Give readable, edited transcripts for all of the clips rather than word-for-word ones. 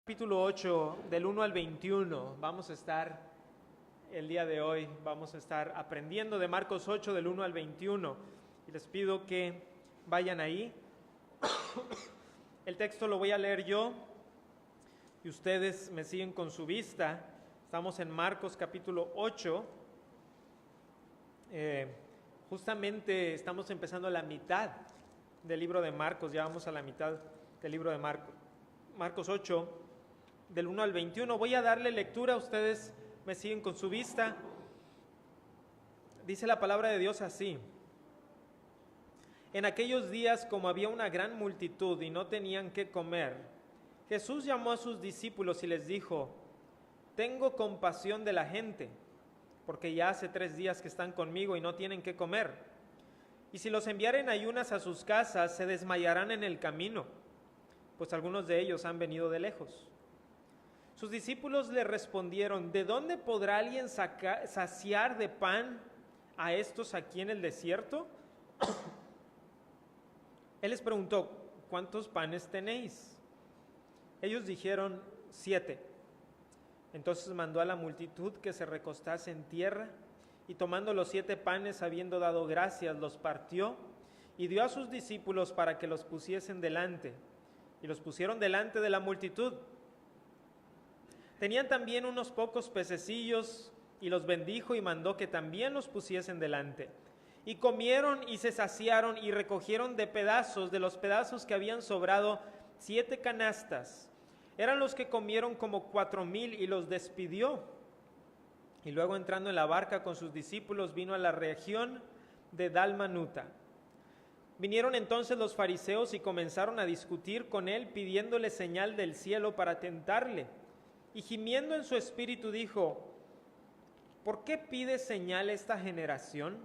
Capítulo 8, del 1 al 21, vamos a estar el día de hoy, vamos a estar aprendiendo de Marcos 8, del 1 al 21, y les pido que vayan ahí. El texto lo voy a leer yo, y ustedes me siguen con su vista. Estamos en Marcos capítulo 8, justamente estamos empezando la mitad del libro de Marcos, ya vamos a la mitad del libro de Marcos. Marcos 8, del 1 al 21. Voy a darle lectura, ustedes me siguen con su vista. Dice la palabra de Dios así: En aquellos días, como había una gran multitud y no tenían qué comer, Jesús llamó a sus discípulos y les dijo: Tengo compasión de la gente, porque ya hace 3 días que están conmigo y no tienen qué comer. Y si los enviaren ayunas a sus casas, se desmayarán en el camino, pues algunos de ellos han venido de lejos. Sus discípulos le respondieron: ¿De dónde podrá alguien saciar de pan a estos aquí en el desierto? Él les preguntó: ¿cuántos panes tenéis? Ellos dijeron: 7. Entonces mandó a la multitud que se recostase en tierra, y tomando los 7 panes, habiendo dado gracias, los partió y dio a sus discípulos para que los pusiesen delante, y los pusieron delante de la multitud. Tenían también unos pocos pececillos, y los bendijo y mandó que también los pusiesen delante. Y comieron y se saciaron, y recogieron de los pedazos que habían sobrado, 7 canastas. Eran los que comieron como 4,000, y los despidió. Y luego, entrando en la barca con sus discípulos, vino a la región de Dalmanuta. Vinieron entonces los fariseos y comenzaron a discutir con él, pidiéndole señal del cielo para tentarle. Y gimiendo en su espíritu dijo: ¿por qué pide señal esta generación?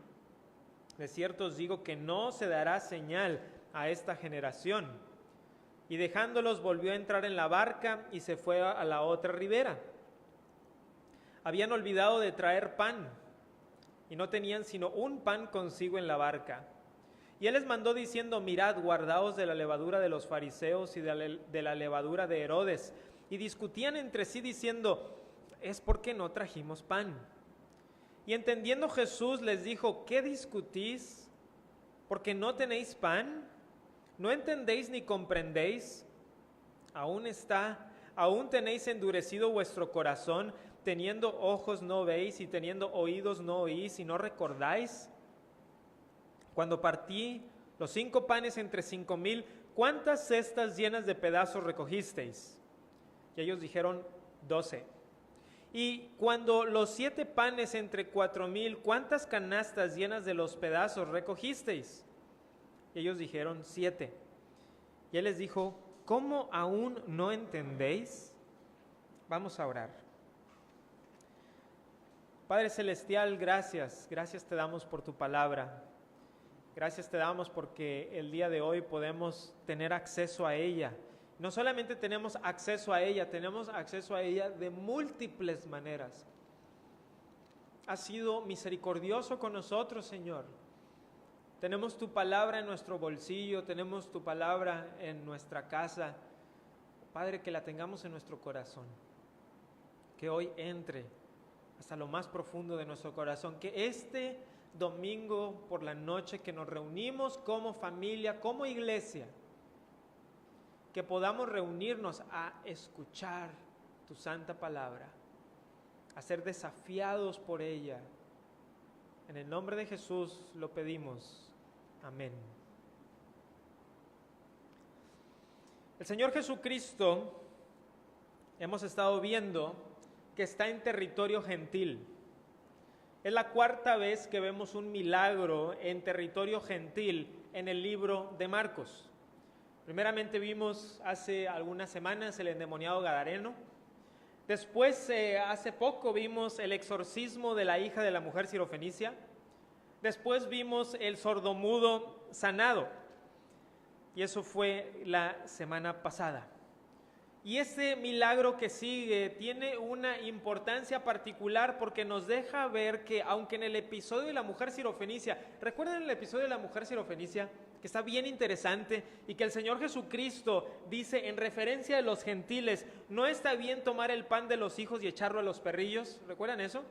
De cierto os digo que no se dará señal a esta generación. Y dejándolos, volvió a entrar en la barca y se fue a la otra ribera. Habían olvidado de traer pan, y no tenían sino un pan consigo en la barca. Y él les mandó diciendo: mirad, guardaos de la levadura de los fariseos y de la levadura de Herodes. Y discutían entre sí diciendo: es porque no trajimos pan. Y entendiendo Jesús les dijo: ¿qué discutís? ¿Porque no tenéis pan? ¿No entendéis ni comprendéis? Aún tenéis endurecido vuestro corazón. Teniendo ojos no veis, y teniendo oídos no oís, y no recordáis. Cuando partí los 5 panes entre 5,000, ¿cuántas cestas llenas de pedazos recogisteis? Y ellos dijeron: 12. Y cuando los 7 panes entre 4,000, ¿cuántas canastas llenas de los pedazos recogisteis? Y ellos dijeron: 7. Y él les dijo: ¿cómo aún no entendéis? Vamos a orar. Padre Celestial, gracias te damos por tu palabra. Gracias te damos porque el día de hoy podemos tener acceso a ella. No solamente tenemos acceso a ella de múltiples maneras. Has sido misericordioso con nosotros, Señor. Tenemos tu palabra en nuestro bolsillo, tenemos tu palabra en nuestra casa. Padre, que la tengamos en nuestro corazón. Que hoy entre hasta lo más profundo de nuestro corazón. Que este domingo por la noche que nos reunimos como familia, como iglesia, que podamos reunirnos a escuchar tu santa palabra, a ser desafiados por ella. En el nombre de Jesús lo pedimos. Amén. El Señor Jesucristo, hemos estado viendo que está en territorio gentil. Es la 4ª vez que vemos un milagro en territorio gentil en el libro de Marcos. Primeramente vimos hace algunas semanas el endemoniado gadareno. Después, hace poco, vimos el exorcismo de la hija de la mujer sirofenicia. Después vimos el sordomudo sanado. Y eso fue la semana pasada. Y ese milagro que sigue tiene una importancia particular porque nos deja ver que aunque en el episodio de la mujer sirofenicia, ¿recuerdan el episodio de la mujer sirofenicia? Que está bien interesante y que el Señor Jesucristo dice en referencia a los gentiles, no está bien tomar el pan de los hijos y echarlo a los perrillos, ¿recuerdan eso?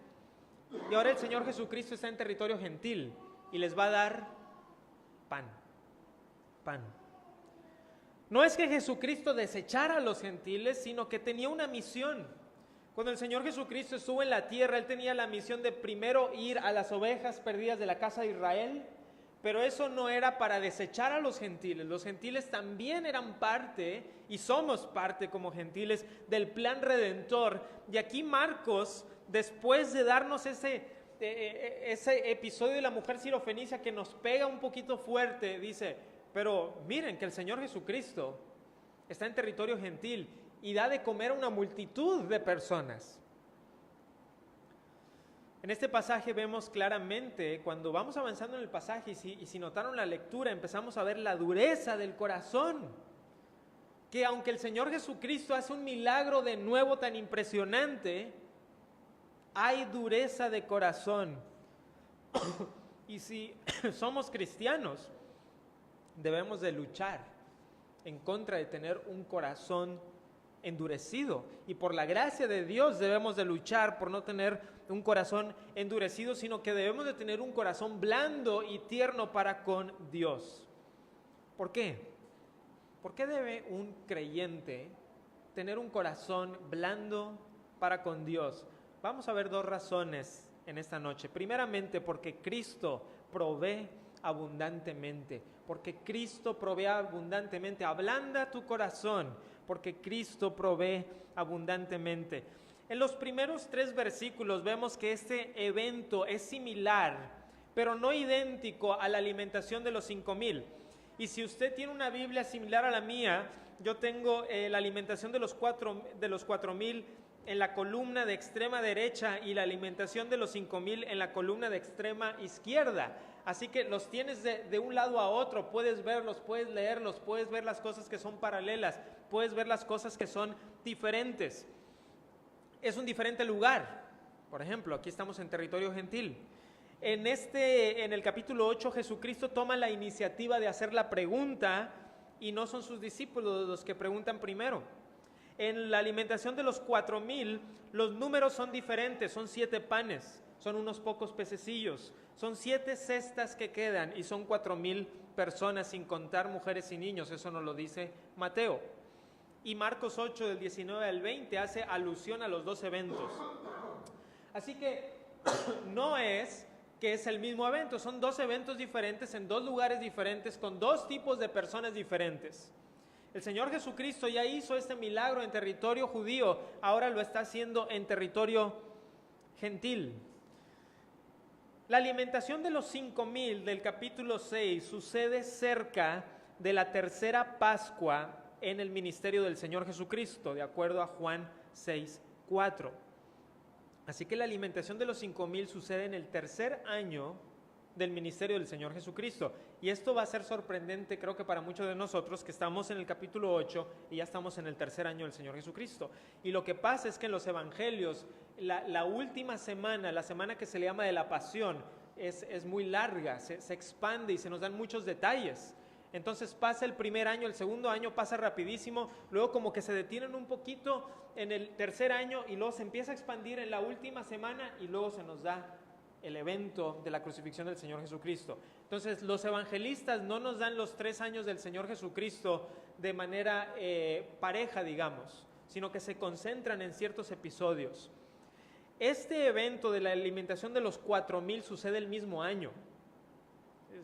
Y ahora el Señor Jesucristo está en territorio gentil y les va a dar pan. No es que Jesucristo desechara a los gentiles, sino que tenía una misión. Cuando el Señor Jesucristo estuvo en la tierra, Él tenía la misión de primero ir a las ovejas perdidas de la casa de Israel, pero eso no era para desechar a los gentiles. Los gentiles también eran parte, y somos parte como gentiles, del plan redentor. Y aquí Marcos, después de darnos ese episodio de la mujer sirofenicia que nos pega un poquito fuerte, dice, pero miren que el Señor Jesucristo está en territorio gentil y da de comer a una multitud de personas. En este pasaje vemos claramente, cuando vamos avanzando en el pasaje, y si notaron la lectura, empezamos a ver la dureza del corazón. Que aunque el Señor Jesucristo hace un milagro de nuevo tan impresionante, hay dureza de corazón. Y si somos cristianos, debemos de luchar en contra de tener un corazón endurecido, y por la gracia de Dios debemos de luchar por no tener un corazón endurecido, sino que debemos de tener un corazón blando y tierno para con Dios. ¿Por qué? ¿Por qué debe un creyente tener un corazón blando para con Dios? Vamos a ver dos razones en esta noche. Primeramente, porque Cristo provee abundantemente. Porque Cristo provee abundantemente. Ablanda tu corazón, porque Cristo provee abundantemente. En los primeros 3 versículos vemos que este evento es similar, pero no idéntico a la alimentación de los 5,000. Y si usted tiene una Biblia similar a la mía, yo tengo la alimentación de los 4,000 en la columna de extrema derecha y la alimentación de los 5,000 en la columna de extrema izquierda. Así que los tienes de un lado a otro, puedes verlos, puedes leerlos, puedes ver las cosas que son paralelas, puedes ver las cosas que son diferentes. Es un diferente lugar. Por ejemplo, aquí estamos en territorio gentil. En el capítulo 8, Jesucristo toma la iniciativa de hacer la pregunta y no son sus discípulos los que preguntan primero. En la alimentación de los 4,000, los números son diferentes, son 7 panes, son unos pocos pececillos, son 7 cestas que quedan y son 4,000 personas sin contar mujeres y niños, eso nos lo dice Mateo. Y Marcos 8 del 19 al 20 hace alusión a los 2 eventos. Así que no es que es el mismo evento, son 2 eventos diferentes en 2 lugares diferentes con 2 tipos de personas diferentes. El Señor Jesucristo ya hizo este milagro en territorio judío, ahora lo está haciendo en territorio gentil. La alimentación de los 5,000 del capítulo 6 sucede cerca de la tercera Pascua en el ministerio del Señor Jesucristo, de acuerdo a Juan 6:4. Así que la alimentación de los 5,000 sucede en el tercer año del ministerio del Señor Jesucristo. Y esto va a ser sorprendente, creo que para muchos de nosotros que estamos en el capítulo 8 y ya estamos en el tercer año del Señor Jesucristo. Y lo que pasa es que en los evangelios, la última semana, la semana que se le llama de la pasión, es muy larga, se expande y se nos dan muchos detalles. Entonces pasa el primer año, el segundo año pasa rapidísimo, luego como que se detienen un poquito en el tercer año y luego se empieza a expandir en la última semana y luego se nos da el evento de la crucifixión del Señor Jesucristo. Entonces los evangelistas no nos dan los 3 años del Señor Jesucristo de manera pareja, digamos, sino que se concentran en ciertos episodios. Este evento de la alimentación de los 4,000 sucede el mismo año.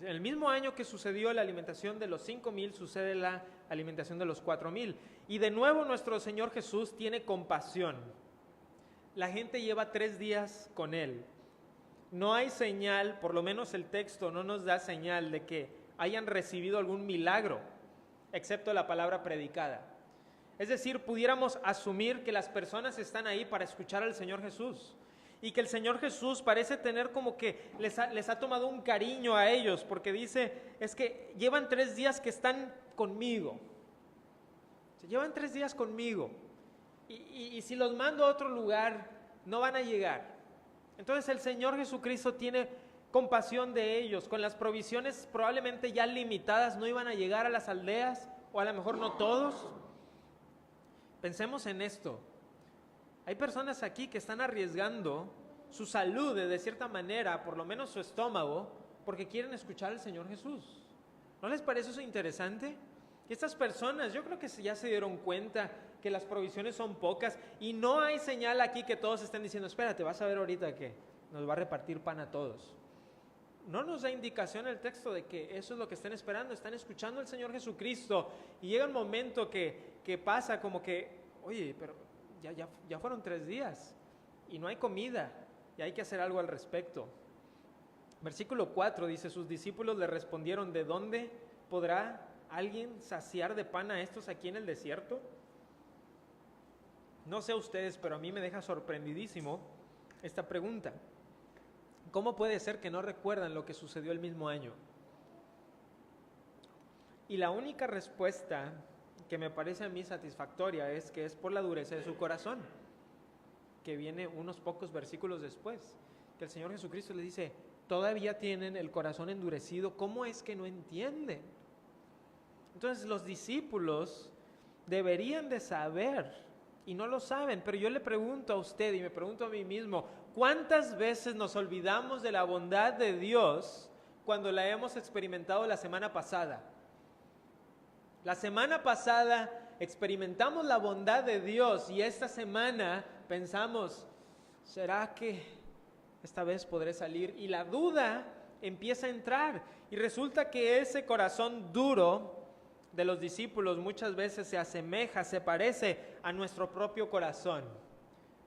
El mismo año que sucedió la alimentación de los 5,000, sucede la alimentación de los 4,000. Y de nuevo nuestro Señor Jesús tiene compasión. La gente lleva 3 días con Él. No hay señal, por lo menos el texto no nos da señal de que hayan recibido algún milagro, excepto la palabra predicada. Es decir, pudiéramos asumir que las personas están ahí para escuchar al Señor Jesús. Y que el Señor Jesús parece tener como que les ha tomado un cariño a ellos, porque dice, es que llevan 3 días que están conmigo. Llevan 3 días conmigo y si los mando a otro lugar, no van a llegar. Entonces el Señor Jesucristo tiene compasión de ellos. Con las provisiones probablemente ya limitadas, no iban a llegar a las aldeas, o a lo mejor no todos. Pensemos en esto. Hay personas aquí que están arriesgando su salud de cierta manera, por lo menos su estómago, porque quieren escuchar al Señor Jesús. ¿No les parece eso interesante? Estas personas, yo creo que ya se dieron cuenta que las provisiones son pocas y no hay señal aquí que todos estén diciendo, espérate, vas a ver ahorita que nos va a repartir pan a todos. No nos da indicación el texto de que eso es lo que están esperando, están escuchando al Señor Jesucristo y llega un momento que pasa como que, oye, pero ya fueron 3 días y no hay comida y hay que hacer algo al respecto. Versículo 4 dice, sus discípulos le respondieron, ¿de dónde podrá alguien saciar de pan a estos aquí en el desierto? No sé ustedes, pero a mí me deja sorprendidísimo esta pregunta. ¿Cómo puede ser que no recuerdan lo que sucedió el mismo año? Y la única respuesta que me parece a mí satisfactoria es que es por la dureza de su corazón, que viene unos pocos versículos después, que el Señor Jesucristo les dice, todavía tienen el corazón endurecido, ¿cómo es que no entienden? Entonces los discípulos deberían de saber y no lo saben, pero yo le pregunto a usted y me pregunto a mí mismo, ¿cuántas veces nos olvidamos de la bondad de Dios cuando la hemos experimentado la semana pasada? La semana pasada experimentamos la bondad de Dios y esta semana pensamos, ¿será que esta vez podré salir? Y la duda empieza a entrar y resulta que ese corazón duro de los discípulos muchas veces se asemeja, se parece a nuestro propio corazón,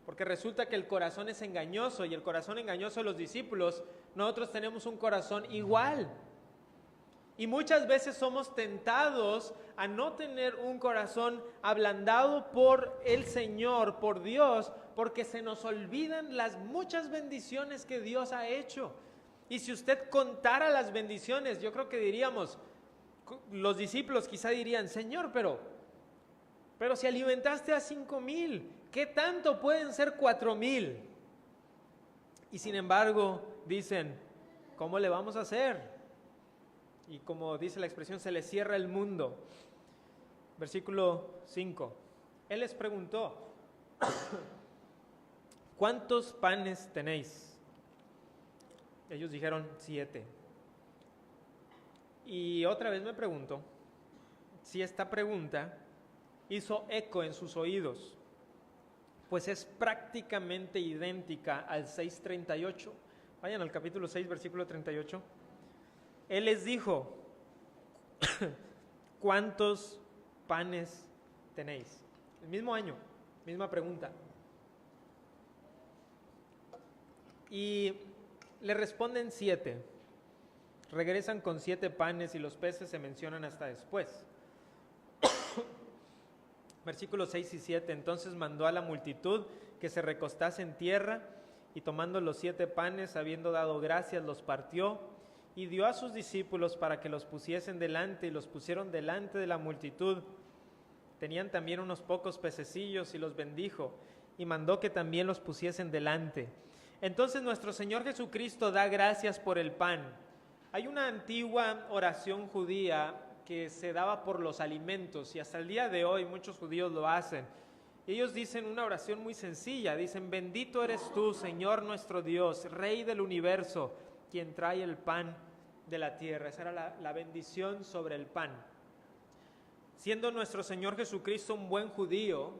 porque resulta que el corazón es engañoso y el corazón engañoso de los discípulos, nosotros tenemos un corazón igual. Y muchas veces somos tentados a no tener un corazón ablandado por el Señor, por Dios, porque se nos olvidan las muchas bendiciones que Dios ha hecho. Y si usted contara las bendiciones, yo creo que diríamos, los discípulos quizá dirían, Señor, pero si alimentaste a 5,000, ¿qué tanto pueden ser 4,000? Y sin embargo, dicen, ¿cómo le vamos a hacer? Y como dice la expresión, se les cierra el mundo. Versículo 5. Él les preguntó, ¿cuántos panes tenéis? Ellos dijeron 7. Y otra vez me pregunto si esta pregunta hizo eco en sus oídos, pues es prácticamente idéntica al 6:38. Vayan al capítulo 6, versículo 38. Él les dijo, ¿cuántos panes tenéis? El mismo año, misma pregunta. Y le responden 7. Regresan con 7 panes y los peces se mencionan hasta después. Versículos 6 y 7. Entonces mandó a la multitud que se recostase en tierra y tomando los 7 panes, habiendo dado gracias, los partió y dio a sus discípulos para que los pusiesen delante y los pusieron delante de la multitud. Tenían también unos pocos pececillos y los bendijo y mandó que también los pusiesen delante. Entonces nuestro Señor Jesucristo da gracias por el pan. Hay una antigua oración judía que se daba por los alimentos y hasta el día de hoy muchos judíos lo hacen. Ellos dicen una oración muy sencilla, dicen, bendito eres tú, Señor nuestro Dios, Rey del universo, quien trae el pan de la tierra. Esa era la bendición sobre el pan. Siendo nuestro Señor Jesucristo un buen judío,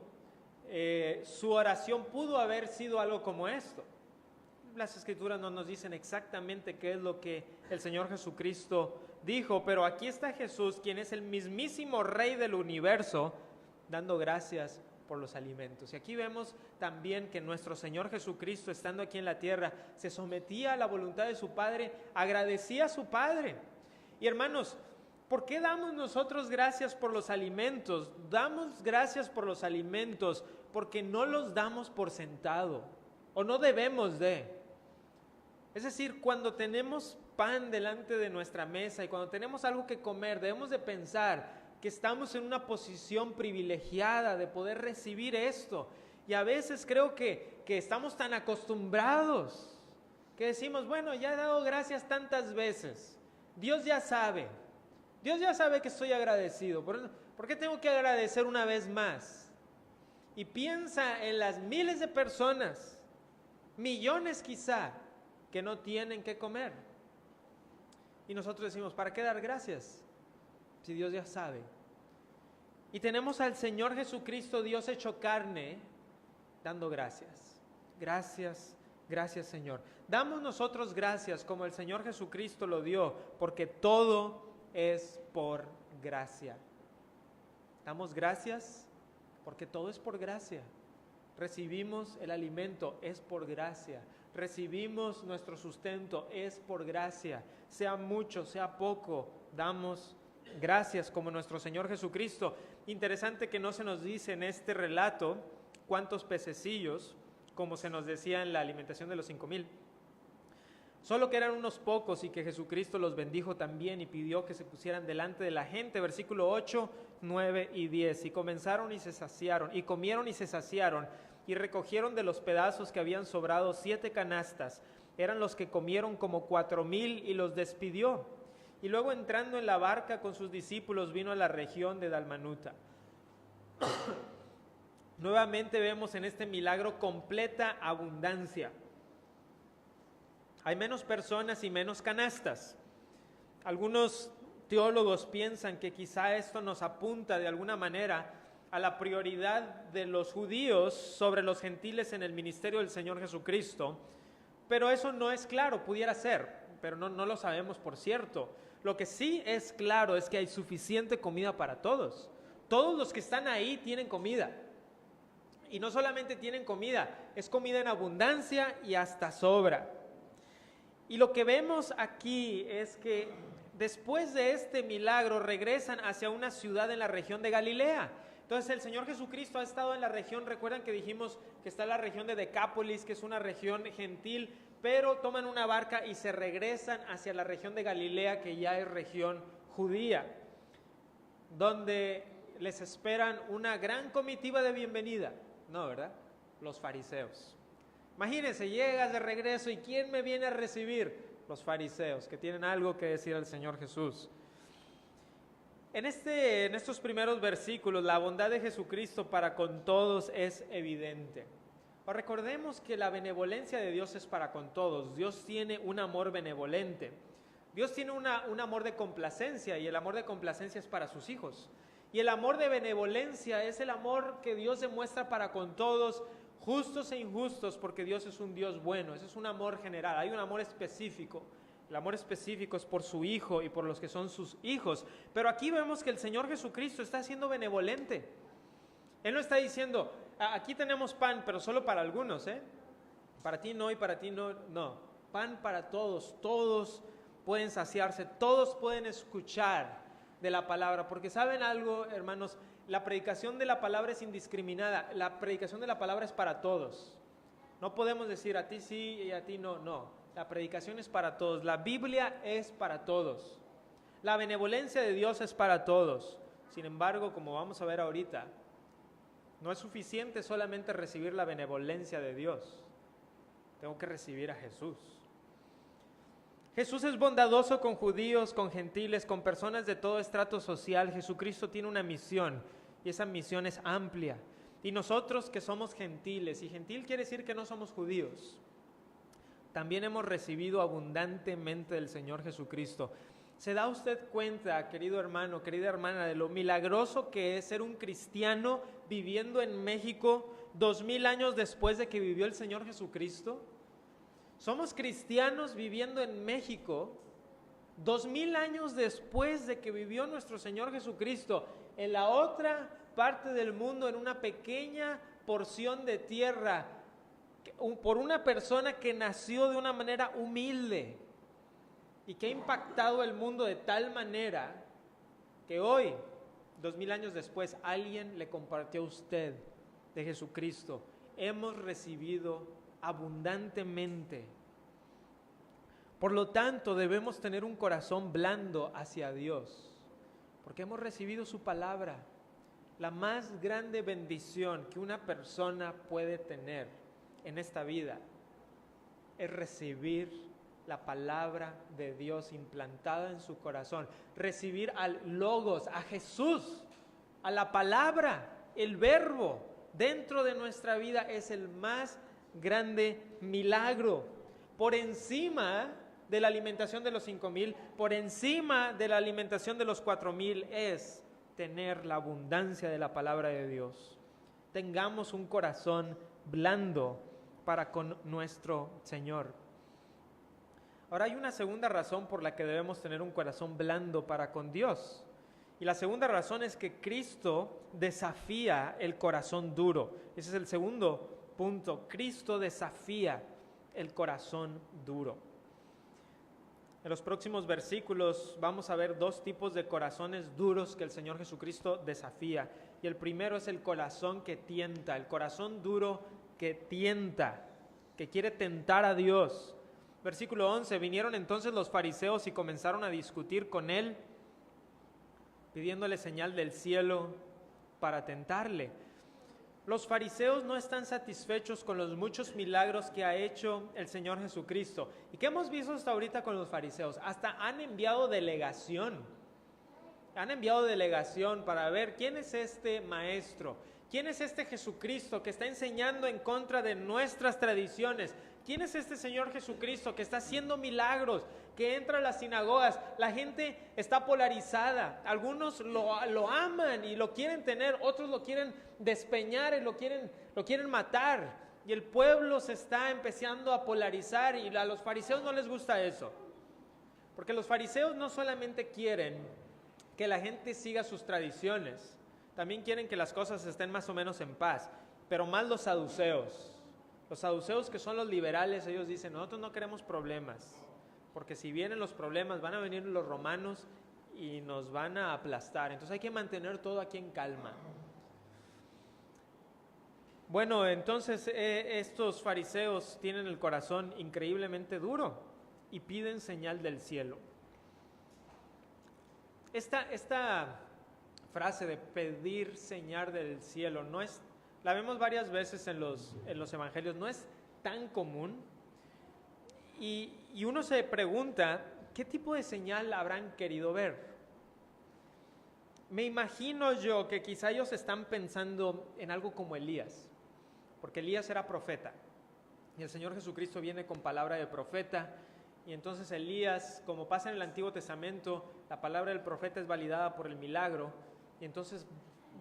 su oración pudo haber sido algo como esto. Las Escrituras no nos dicen exactamente qué es lo que el Señor Jesucristo dijo, pero aquí está Jesús, quien es el mismísimo Rey del universo, dando gracias por los alimentos. Y aquí vemos también que nuestro Señor Jesucristo, estando aquí en la tierra, se sometía a la voluntad de su Padre, agradecía a su Padre. Y hermanos, ¿por qué damos nosotros gracias por los alimentos? Damos gracias por los alimentos porque no los damos por sentado, o no debemos de. Es decir, cuando tenemos pan delante de nuestra mesa y cuando tenemos algo que comer, debemos de pensar, que estamos en una posición privilegiada de poder recibir esto. Y a veces creo que estamos tan acostumbrados que decimos, bueno, ya he dado gracias tantas veces, Dios ya sabe que estoy agradecido, ¿por qué tengo que agradecer una vez más? Y piensa en las miles de personas, millones quizá, que no tienen que comer. Y nosotros decimos, ¿para qué dar gracias? Si Dios ya sabe. Y tenemos al Señor Jesucristo, Dios hecho carne, dando gracias. Gracias, gracias Señor. Damos nosotros gracias como el Señor Jesucristo lo dio, porque todo es por gracia. Damos gracias porque todo es por gracia. Recibimos el alimento, es por gracia. Recibimos nuestro sustento, es por gracia. Sea mucho, sea poco, damos gracias como nuestro Señor Jesucristo. Interesante que no se nos dice en este relato cuántos pececillos, como se nos decía en la alimentación de los 5,000. Solo que eran unos pocos y que Jesucristo los bendijo también y pidió que se pusieran delante de la gente. Versículo 8, 9 y 10. Y comenzaron y se saciaron, y comieron y se saciaron, y recogieron de los pedazos que habían sobrado 7 canastas. Eran los que comieron como 4,000 y los despidió. Y luego entrando en la barca con sus discípulos vino a la región de Dalmanuta. Nuevamente vemos en este milagro completa abundancia. Hay menos personas y menos canastas. Algunos teólogos piensan que quizá esto nos apunta de alguna manera a la prioridad de los judíos sobre los gentiles en el ministerio del Señor Jesucristo, pero eso no es claro, pudiera ser, pero no lo sabemos por cierto. Lo que sí es claro es que hay suficiente comida para todos. Todos los que están ahí tienen comida. Y no solamente tienen comida, es comida en abundancia y hasta sobra. Y lo que vemos aquí es que después de este milagro regresan hacia una ciudad en la región de Galilea. Entonces el Señor Jesucristo ha estado en la región, recuerdan que dijimos que está en la región de Decápolis, que es una región gentil, pero toman una barca y se regresan hacia la región de Galilea, que ya es región judía, donde les esperan una gran comitiva de bienvenida. No, ¿verdad? Los fariseos. Imagínense, llegas de regreso y ¿quién me viene a recibir? Los fariseos, que tienen algo que decir al Señor Jesús. En estos primeros versículos, la bondad de Jesucristo para con todos es evidente. Pero recordemos que la benevolencia de Dios es para con todos. Dios tiene un amor benevolente. Dios tiene un amor de complacencia, y el amor de complacencia es para sus hijos. Y el amor de benevolencia es el amor que Dios demuestra para con todos, justos e injustos, porque Dios es un Dios bueno. Ese es un amor general, hay un amor específico. El amor específico es por su Hijo y por los que son sus hijos. Pero aquí vemos que el Señor Jesucristo está siendo benevolente. Él no está diciendo, aquí tenemos pan, pero solo para algunos, para ti no y para ti no. No, pan para todos, todos pueden saciarse, todos pueden escuchar de la palabra. Porque ¿saben algo, hermanos? La predicación de la palabra es indiscriminada. La predicación de la palabra es para todos. No podemos decir a ti sí y a ti no, no. La predicación es para todos. La Biblia es para todos. La benevolencia de Dios es para todos. Sin embargo, como vamos a ver ahorita, no es suficiente solamente recibir la benevolencia de Dios. Tengo que recibir a Jesús. Jesús es bondadoso con judíos, con gentiles, con personas de todo estrato social. Jesucristo tiene una misión y esa misión es amplia. Y nosotros que somos gentiles, y gentil quiere decir que no somos judíos, también hemos recibido abundantemente del Señor Jesucristo. ¿Se da usted cuenta, querido hermano, querida hermana, de lo milagroso que es ser un cristiano viviendo en México 2000 años después de que vivió el Señor Jesucristo? Somos cristianos viviendo en México 2000 años después de que vivió nuestro Señor Jesucristo, en la otra parte del mundo, en una pequeña porción de tierra, por una persona que nació de una manera humilde y que ha impactado el mundo de tal manera que hoy, 2000 años después, alguien le compartió a usted de Jesucristo. Hemos recibido abundantemente. Por lo tanto, debemos tener un corazón blando hacia Dios. porque hemos recibido su palabra. La más grande bendición que una persona puede tener en esta vida es recibir la palabra de Dios implantada en su corazón, recibir al Logos, a Jesús, a la palabra, el verbo dentro de nuestra vida es el más grande milagro. Por encima de la alimentación de los 5,000, por encima de la alimentación de los 4,000 es tener la abundancia de la palabra de Dios. Tengamos un corazón blando para con nuestro Señor. Ahora hay una segunda razón por la que debemos tener un corazón blando para con Dios. Y la segunda razón es que Cristo desafía el corazón duro. Ese es el segundo punto. Cristo desafía el corazón duro. En los próximos versículos vamos a ver dos tipos de corazones duros que el Señor Jesucristo desafía. Y el primero es el corazón que tienta, el corazón duro que tienta, que quiere tentar a Dios. Versículo 11, vinieron entonces los fariseos y comenzaron a discutir con él, pidiéndole señal del cielo para tentarle. Los fariseos no están satisfechos con los muchos milagros que ha hecho el Señor Jesucristo. ¿Y qué hemos visto hasta ahorita con los fariseos? Hasta han enviado delegación. Han enviado delegación para ver quién es este maestro, quién es este Jesucristo que está enseñando en contra de nuestras tradiciones. ¿Quién es este Señor Jesucristo que está haciendo milagros, que entra a las sinagogas? La gente está polarizada. Algunos lo aman y lo quieren tener, otros lo quieren despeñar y lo quieren matar. Y el pueblo se está empezando a polarizar y a los fariseos no les gusta eso. Porque los fariseos no solamente quieren que la gente siga sus tradiciones, también quieren que las cosas estén más o menos en paz, pero más los saduceos. Los saduceos, que son los liberales, ellos dicen, nosotros no queremos problemas, porque si vienen los problemas van a venir los romanos y nos van a aplastar. Entonces hay que mantener todo aquí en calma. Bueno, entonces estos fariseos tienen el corazón increíblemente duro y piden señal del cielo. Esta frase de pedir señal del cielo no es... La vemos varias veces en los evangelios, no es tan común. Y uno se pregunta, ¿qué tipo de señal habrán querido ver? Me imagino yo que quizá ellos están pensando en algo como Elías, porque Elías era profeta. Y el Señor Jesucristo viene con palabra de profeta. Y entonces Elías, como pasa en el Antiguo Testamento, la palabra del profeta es validada por el milagro. Y entonces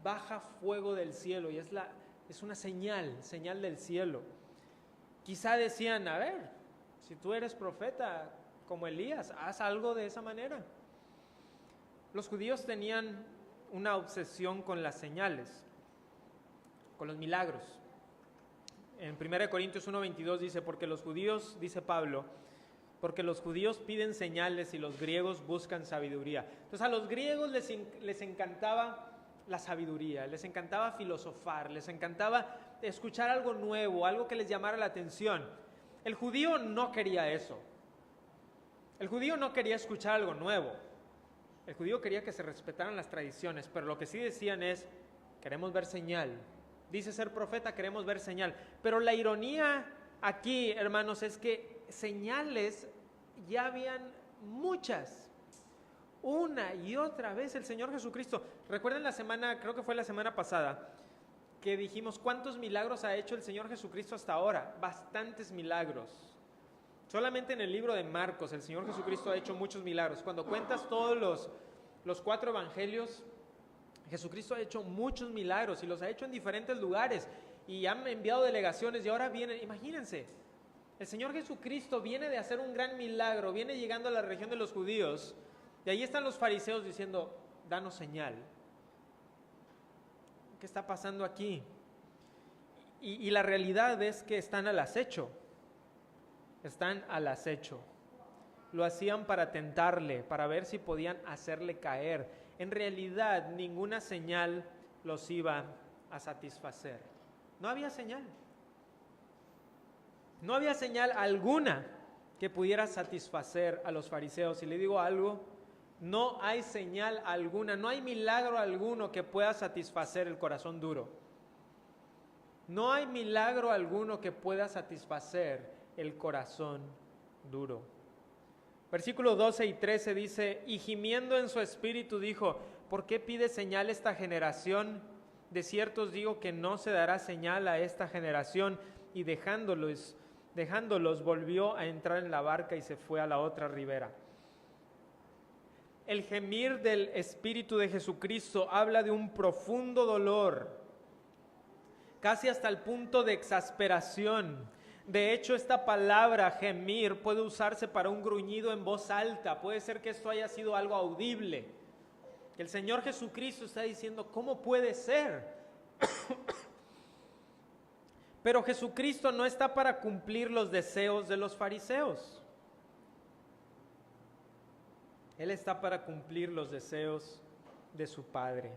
baja fuego del cielo y es una señal del cielo. Quizá decían, a ver, si tú eres profeta como Elías, haz algo de esa manera. Los judíos tenían una obsesión con las señales, con los milagros. En 1 Corintios 1:22 dice, porque los judíos, dice Pablo, porque los judíos piden señales y los griegos buscan sabiduría. Entonces a los griegos les encantaba la sabiduría, les encantaba filosofar, les encantaba escuchar algo nuevo, algo que les llamara la atención. El judío no quería eso. El judío no quería escuchar algo nuevo. El judío quería que se respetaran las tradiciones, pero lo que sí decían es, queremos ver señal. Dice ser profeta, queremos ver señal. Pero la ironía aquí, hermanos, es que señales ya habían muchas. Una y otra vez el Señor Jesucristo. Recuerden la semana, creo que fue la semana pasada, que dijimos cuántos milagros ha hecho el Señor Jesucristo hasta ahora. Bastantes milagros. Solamente en el libro de Marcos el Señor Jesucristo ha hecho muchos milagros. Cuando cuentas todos los 4 evangelios, Jesucristo ha hecho muchos milagros y los ha hecho en diferentes lugares y han enviado delegaciones y ahora vienen, imagínense, el Señor Jesucristo viene de hacer un gran milagro, viene llegando a la región de los judíos. Y ahí están los fariseos diciendo, danos señal. ¿Qué está pasando aquí? Y la realidad es que están al acecho. Están al acecho. Lo hacían para tentarle, para ver si podían hacerle caer. En realidad, ninguna señal los iba a satisfacer. No había señal. No había señal alguna que pudiera satisfacer a los fariseos. Y le digo algo, No hay señal alguna, no hay milagro alguno que pueda satisfacer el corazón duro. No hay milagro alguno que pueda satisfacer el corazón duro. Versículos 12 y 13 dice, y gimiendo en su espíritu dijo, ¿por qué pide señal esta generación? De cierto os digo que no se dará señal a esta generación. Y dejándolos volvió a entrar en la barca y se fue a la otra ribera. El gemir del Espíritu de Jesucristo habla de un profundo dolor, casi hasta el punto de exasperación. De hecho, esta palabra gemir puede usarse para un gruñido en voz alta. Puede ser que esto haya sido algo audible. Que el Señor Jesucristo está diciendo, ¿cómo puede ser? Pero Jesucristo no está para cumplir los deseos de los fariseos. Él está para cumplir los deseos de su Padre.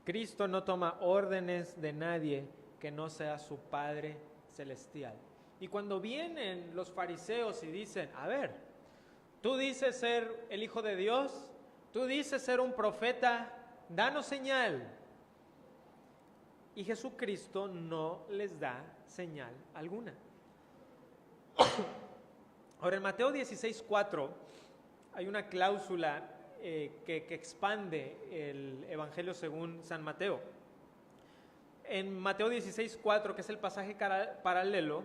Cristo no toma órdenes de nadie que no sea su Padre celestial. Y cuando vienen los fariseos y dicen, a ver, tú dices ser el Hijo de Dios, tú dices ser un profeta, danos señal. Y Jesucristo no les da señal alguna. Ahora en Mateo 16:4 hay una cláusula que expande el Evangelio según San Mateo. En Mateo 16:4, que es el pasaje paralelo,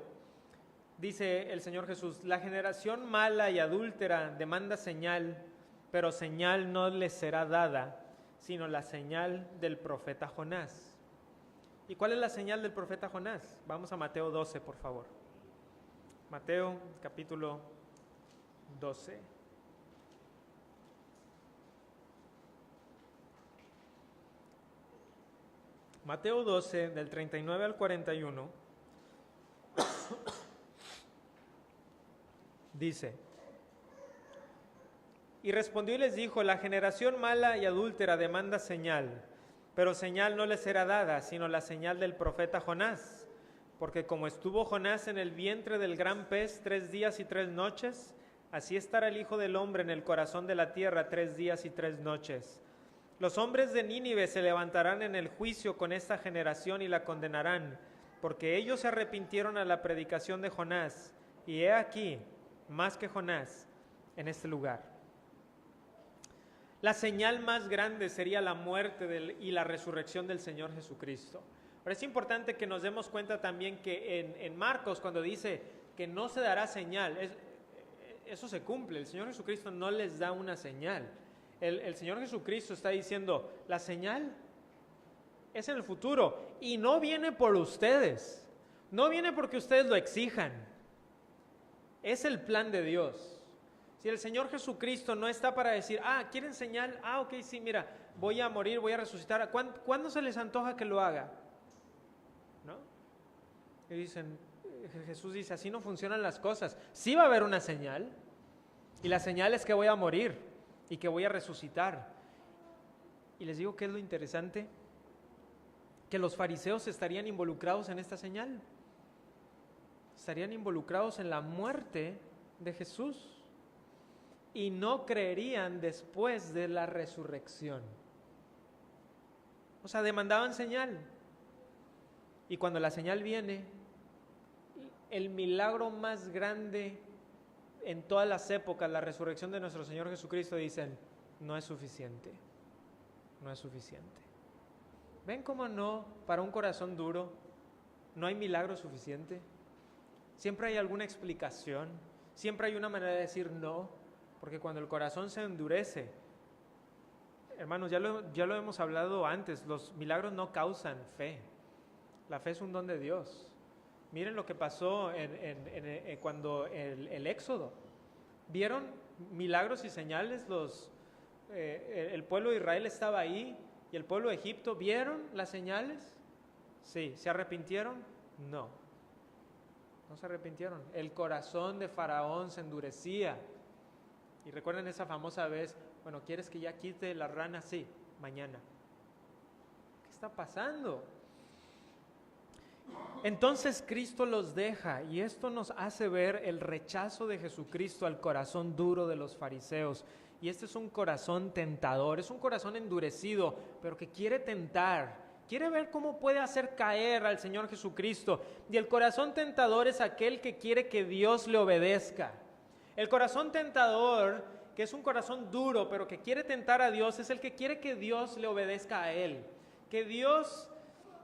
dice el Señor Jesús, la generación mala y adúltera demanda señal, pero señal no les será dada, sino la señal del profeta Jonás. ¿Y cuál es la señal del profeta Jonás? Vamos a Mateo 12, por favor. Mateo capítulo 12. Mateo 12, del 39 al 41, dice, y respondió y les dijo, la generación mala y adúltera demanda señal, pero señal no les será dada, sino la señal del profeta Jonás. Porque como estuvo Jonás en el vientre del gran pez 3 días y 3 noches, así estará el Hijo del Hombre en el corazón de la tierra 3 días y 3 noches. Los hombres de Nínive se levantarán en el juicio con esta generación y la condenarán, porque ellos se arrepintieron a la predicación de Jonás, y he aquí, más que Jonás, en este lugar. La señal más grande sería la muerte y la resurrección del Señor Jesucristo. Pero es importante que nos demos cuenta también que en Marcos, cuando dice que no se dará señal, eso se cumple. El Señor Jesucristo no les da una señal. El Señor Jesucristo está diciendo, la señal es en el futuro y no viene por ustedes, no viene porque ustedes lo exijan, es el plan de Dios. Si el Señor Jesucristo no está para decir, ¿quieren señal? Ok, sí, mira, voy a morir, voy a resucitar. ¿Cuándo se les antoja que lo haga? ¿No? Y dicen, Jesús dice, así no funcionan las cosas. Sí va a haber una señal, y la señal es que voy a morir y que voy a resucitar. Y les digo, ¿qué es lo interesante? Que los fariseos estarían involucrados en esta señal. Estarían involucrados en la muerte de Jesús y no creerían después de la resurrección. O sea, demandaban señal. Y cuando la señal viene, el milagro más grande en todas las épocas, la resurrección de nuestro Señor Jesucristo, dicen, no es suficiente, no es suficiente. ¿Ven cómo no, para un corazón duro, no hay milagro suficiente? Siempre hay alguna explicación, siempre hay una manera de decir no, porque cuando el corazón se endurece, hermanos, ya lo hemos hablado antes, los milagros no causan fe, la fe es un don de Dios. Miren lo que pasó cuando el Éxodo. ¿Vieron milagros y señales? El pueblo de Israel estaba ahí y el pueblo de Egipto. ¿Vieron las señales? Sí. ¿Se arrepintieron? No. No se arrepintieron. El corazón de Faraón se endurecía. Y recuerden esa famosa vez, bueno, ¿quieres que ya quite la rana? Sí, mañana. ¿Qué está pasando? Entonces Cristo los deja y esto nos hace ver el rechazo de Jesucristo al corazón duro de los fariseos Y este es un corazón tentador, es un corazón endurecido, pero que quiere tentar, quiere ver cómo puede hacer caer al Señor Jesucristo. Y el corazón tentador es aquel que quiere que Dios le obedezca. El corazón tentador, que es un corazón duro, pero que quiere tentar a Dios, es el que quiere que Dios le obedezca a Él. Que Dios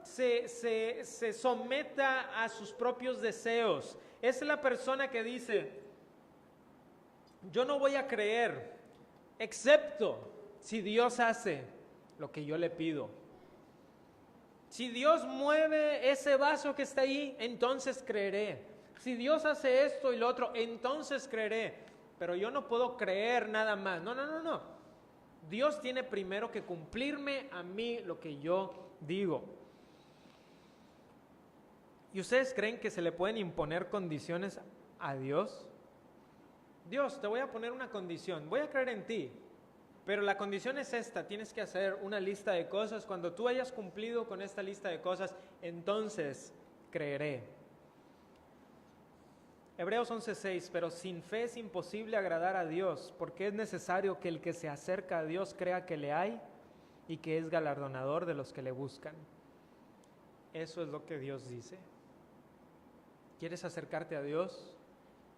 se someta a sus propios deseos. Es la persona que dice, yo no voy a creer, excepto si Dios hace lo que yo le pido. Si Dios mueve ese vaso que está ahí, entonces creeré. Si Dios hace esto y lo otro, entonces creeré. Pero yo no puedo creer nada más. No. Dios tiene primero que cumplirme a mí lo que yo digo. ¿Y ustedes creen que se le pueden imponer condiciones a Dios? Dios, te voy a poner una condición. Voy a creer en ti. Pero la condición es esta, tienes que hacer una lista de cosas. Cuando tú hayas cumplido con esta lista de cosas, entonces creeré. Hebreos 11:6, pero sin fe es imposible agradar a Dios, porque es necesario que el que se acerca a Dios crea que le hay y que es galardonador de los que le buscan. Eso es lo que Dios dice. ¿Quieres acercarte a Dios?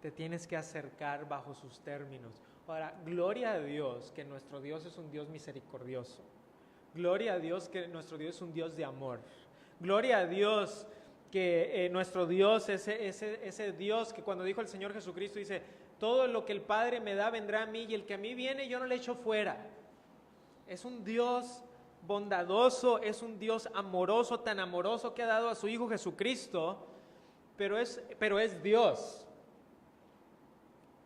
Te tienes que acercar bajo sus términos. Ahora, gloria a Dios que nuestro Dios es un Dios misericordioso. Gloria a Dios que nuestro Dios es un Dios de amor. Gloria a Dios que nuestro Dios, ese Dios que cuando dijo el Señor Jesucristo, dice, todo lo que el Padre me da vendrá a mí y el que a mí viene yo no le echo fuera. Es un Dios bondadoso, es un Dios amoroso, tan amoroso que ha dado a su Hijo Jesucristo, pero es Dios.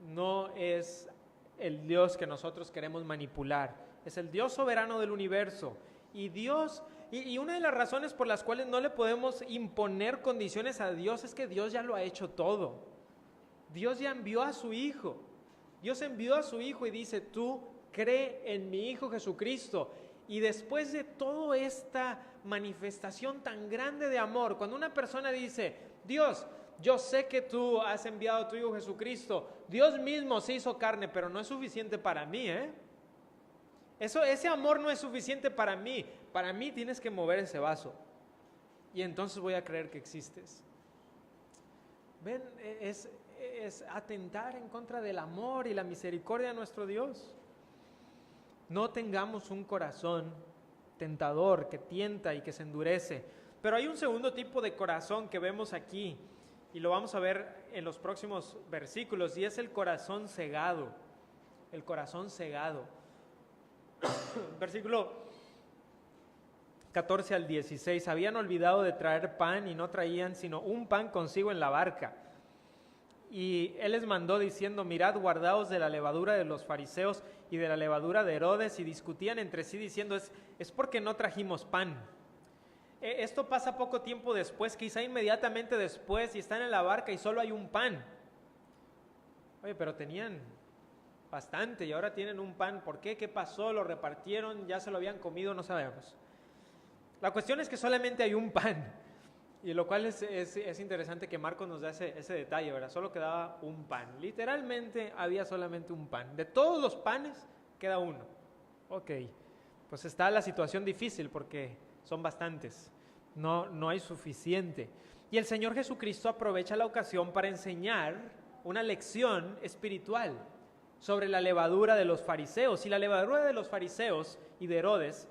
No es el Dios que nosotros queremos manipular, es el Dios soberano del universo. Y Dios, y una de las razones por las cuales no le podemos imponer condiciones a Dios es que Dios ya lo ha hecho todo. Dios ya envió a su Hijo. Dios envió a su Hijo y dice, tú cree en mi Hijo Jesucristo. Y después de toda esta manifestación tan grande de amor, cuando una persona dice, Dios, yo sé que tú has enviado a tu Hijo Jesucristo, Dios mismo se hizo carne, pero no es suficiente para mí, ese amor no es suficiente para mí tienes que mover ese vaso, y entonces voy a creer que existes. Ven, es atentar en contra del amor y la misericordia de nuestro Dios. No tengamos un corazón tentador que tienta y que se endurece. Pero hay un segundo tipo de corazón que vemos aquí, y lo vamos a ver en los próximos versículos, y es el corazón cegado. El corazón cegado. Versículo 14 al 16. Habían olvidado de traer pan y no traían sino un pan consigo en la barca. Y él les mandó diciendo, mirad, guardaos de la levadura de los fariseos y de la levadura de Herodes, y discutían entre sí diciendo, es porque no trajimos pan. Esto pasa poco tiempo después, quizá inmediatamente después, y están en la barca y solo hay un pan. Oye, pero tenían bastante y ahora tienen un pan. ¿Por qué? ¿Qué pasó? ¿Lo repartieron? ¿Ya se lo habían comido? No sabemos. La cuestión es que solamente hay un pan, y lo cual es interesante que Marcos nos da ese detalle, ¿verdad? Solo quedaba un pan. Literalmente había solamente un pan. De todos los panes, queda uno. Ok, pues está la situación difícil porque son bastantes, no hay suficiente. Y el Señor Jesucristo aprovecha la ocasión para enseñar una lección espiritual sobre la levadura de los fariseos. Y la levadura de los fariseos y de Herodes,